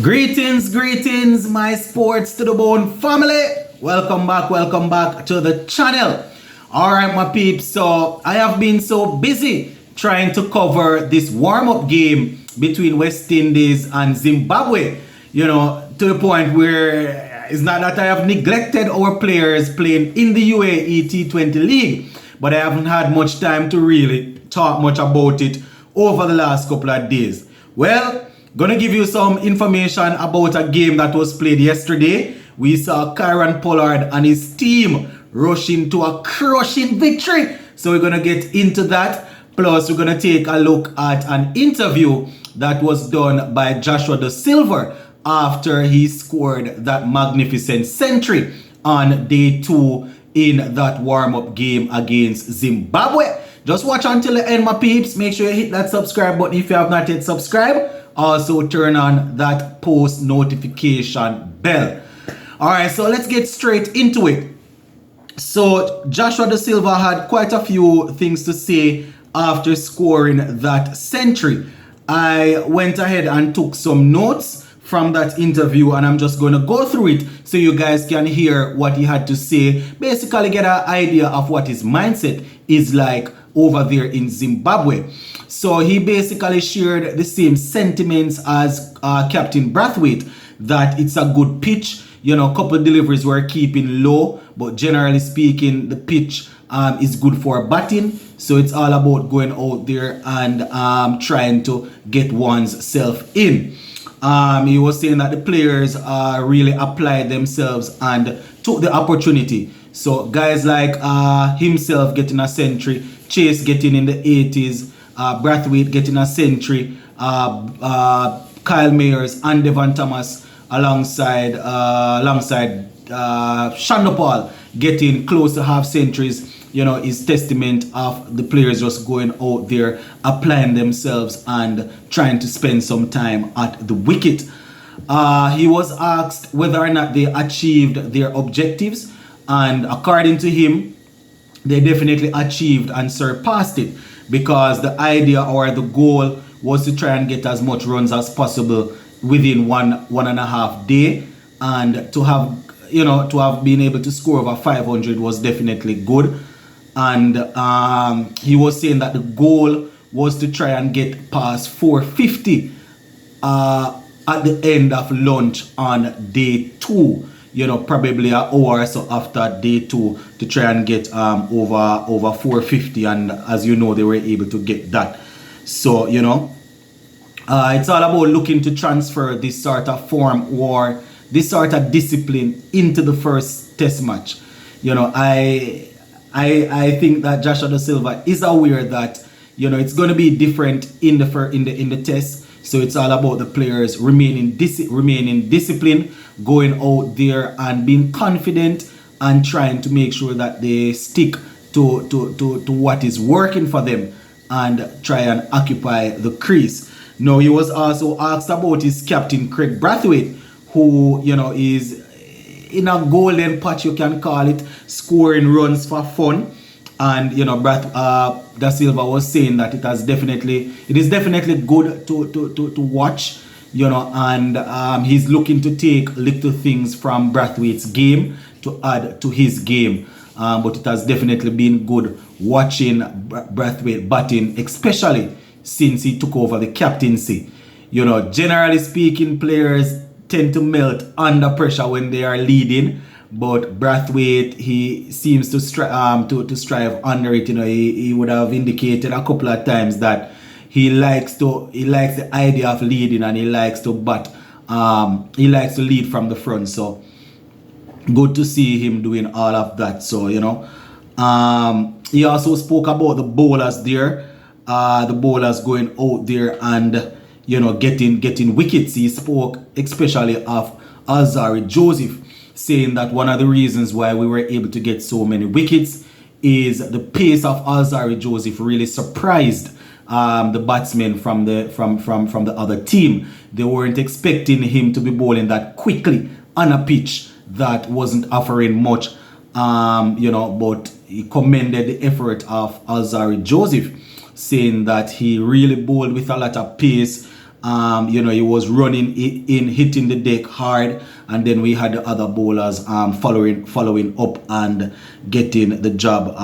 Greetings, my sports to the bone family. Welcome back to the channel. Alright, my peeps. So I have been so busy trying to cover this warm-up game between West Indies and Zimbabwe, to the point where it's not that I have neglected our players playing in the UAE T20 League, but I haven't had much time to really talk much about it over the last couple of days. Well, gonna give you some information about a game that was played yesterday. We saw Pollard and his team rushing to a crushing victory. So we're gonna get into that. Plus, we're gonna take a look at an interview that was done by Joshua de Silva after he scored that magnificent century on day 2 in that warm-up game against Zimbabwe. Just watch until the end, my peeps. Make sure you hit that subscribe button if you have not yet subscribed. Also turn on that post notification bell. Alright, so let's get straight into it. So Joshua de Silva had quite a few things to say after scoring that century. I went ahead and took some notes from that interview, and I'm just going to go through it so you guys can hear what he had to say. Basically get an idea of what his mindset is like over there in Zimbabwe. So he basically shared the same sentiments as Captain Brathwaite, that it's a good pitch. Couple deliveries were keeping low, but generally speaking, the pitch is good for batting. So it's all about going out there and trying to get one's self in. He was saying that the players really applied themselves and took the opportunity. So guys like himself getting a century, Chase getting in the 80s, Brathwaite getting a century, Kyle Mayers and Devon Thomas alongside Shandopal getting close to half centuries, is testament of the players just going out there, applying themselves and trying to spend some time at the wicket. He was asked whether or not they achieved their objectives, and according to him, they definitely achieved and surpassed it, because the idea or the goal was to try and get as much runs as possible within one and a half day, and to have been able to score over 500 was definitely good. And he was saying that the goal was to try and get past 450 at the end of lunch on day 2, probably an hour or so after day 2, to try and get over 450, and as you know, they were able to get that. So it's all about looking to transfer this sort of form or this sort of discipline into the first test match. I think that Joshua de Silva is aware that it's going to be different in the test. So it's all about the players remaining disciplined, going out there and being confident and trying to make sure that they stick to what is working for them and try and occupy the crease. Now, he was also asked about his captain Craig Brathwaite, who is in a golden patch, you can call it, scoring runs for fun. And Da Silva was saying that it is definitely good to watch, and he's looking to take little things from Brathwaite's game to add to his game. But it has definitely been good watching Brathwaite batting, especially since he took over the captaincy. Generally speaking, players tend to melt under pressure when they are leading, but Brathwaite, he seems to strive under it. He would have indicated a couple of times that he likes the idea of leading, and he likes to bat. He likes to lead from the front. So good to see him doing all of that. So he also spoke about the bowlers there, the bowlers going out there and getting wickets. He spoke especially of Alzarri Joseph, saying that one of the reasons why we were able to get so many wickets is the pace of Alzarri Joseph really surprised the batsmen from the other team. They weren't expecting him to be bowling that quickly on a pitch that wasn't offering much, but he commended the effort of Alzarri Joseph, saying that he really bowled with a lot of pace, He was running in, hitting the deck hard, and then we had the other bowlers following up and getting the job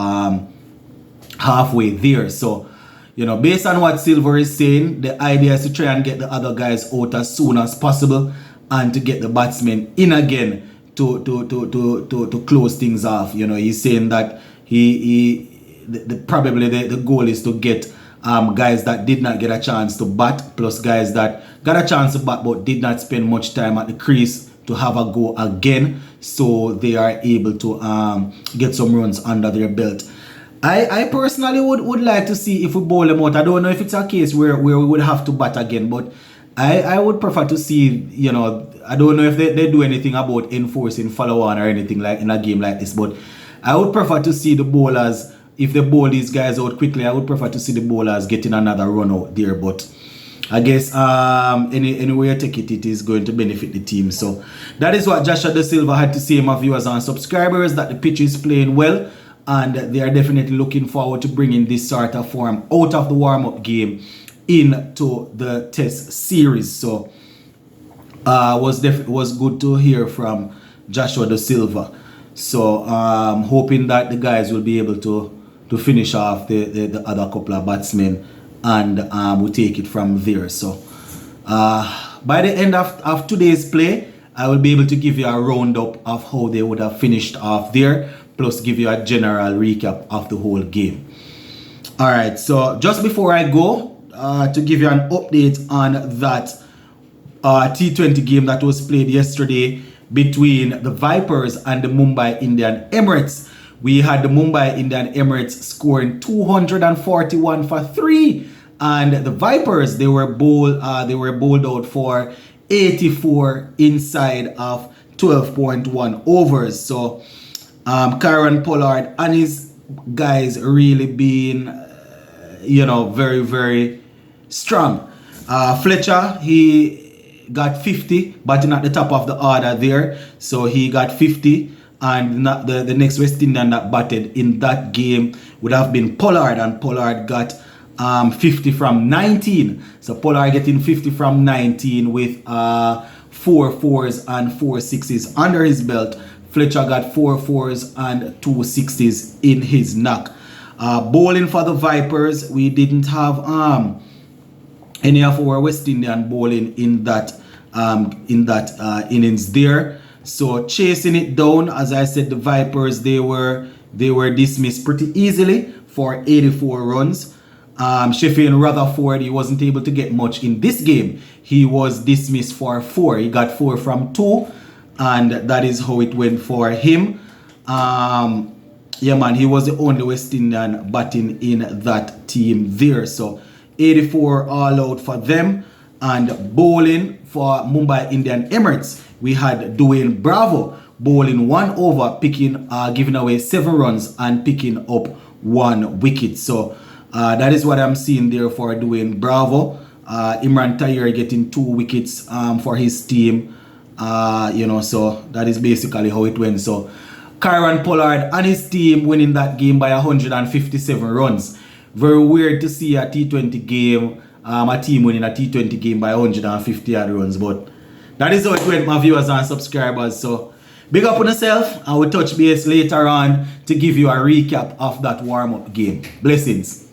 halfway there. So, based on what Silva is saying, the idea is to try and get the other guys out as soon as possible and to get the batsmen in again to close things off. He's saying that probably the goal is to get guys that did not get a chance to bat, plus guys that got a chance to bat but did not spend much time at the crease to have a go again, so they are able to get some runs under their belt. I personally would like to see if we bowl them out. I don't know if it's a case where we would have to bat again, but I would prefer to see, I don't know if they do anything about enforcing follow-on or anything like in a game like this, but I would prefer to see the bowlers, if they bowl these guys out quickly, I would prefer to see the bowlers getting another run out there. But I guess any way I take it, it is going to benefit the team. So that is what Joshua De Silva had to say, my viewers and subscribers, that the pitch is playing well, and they are definitely looking forward to bringing this sort of form out of the warm-up game into the test series. So was good to hear from Joshua De Silva. So hoping that the guys will be able to finish off the other couple of batsmen, and we'll take it from there. So by the end of today's play, I will be able to give you a roundup of how they would have finished off there, plus give you a general recap of the whole game. Alright, so just before I go, to give you an update on that T20 game that was played yesterday between the Vipers and the Mumbai Indian Emirates. We had the Mumbai Indian Emirates scoring 241 for 3, and the Vipers, they were bowled out for 84 inside of 12.1 overs. So Pollard and his guys really being very, very strong. Fletcher, he got 50, batting at the top of the order there, so he got 50. And the next West Indian that batted in that game would have been Pollard, and Pollard got 50 from 19. So Pollard getting 50 from 19 with 4 4s and 4 6s under his belt. Fletcher got 4 4s and 2 6s in his knock. Bowling for the Vipers, we didn't have any of our West Indian bowling in that innings there. So chasing it down, as I said, the Vipers, they were dismissed pretty easily for 84 runs. Sheffield Rutherford, he wasn't able to get much in this game. He was dismissed for 4. He got 4 from 2, and that is how it went for him. Yeah, man, he was the only West Indian batting in that team there. So 84 all out for them. And bowling for Mumbai Indian Emirates, we had Dwayne Bravo bowling 1 over, giving away 7 runs and picking up 1 wicket. So that is what I'm seeing there for Dwayne Bravo. Imran Tayer getting 2 wickets for his team. So that is basically how it went. So Pollard and his team winning that game by 157 runs. Very weird to see a T20 game, a team winning a T20 game by 150 odd runs, but that is how it went, my viewers and subscribers. So big up on yourself, and we'll touch base later on to give you a recap of that warm-up game. Blessings.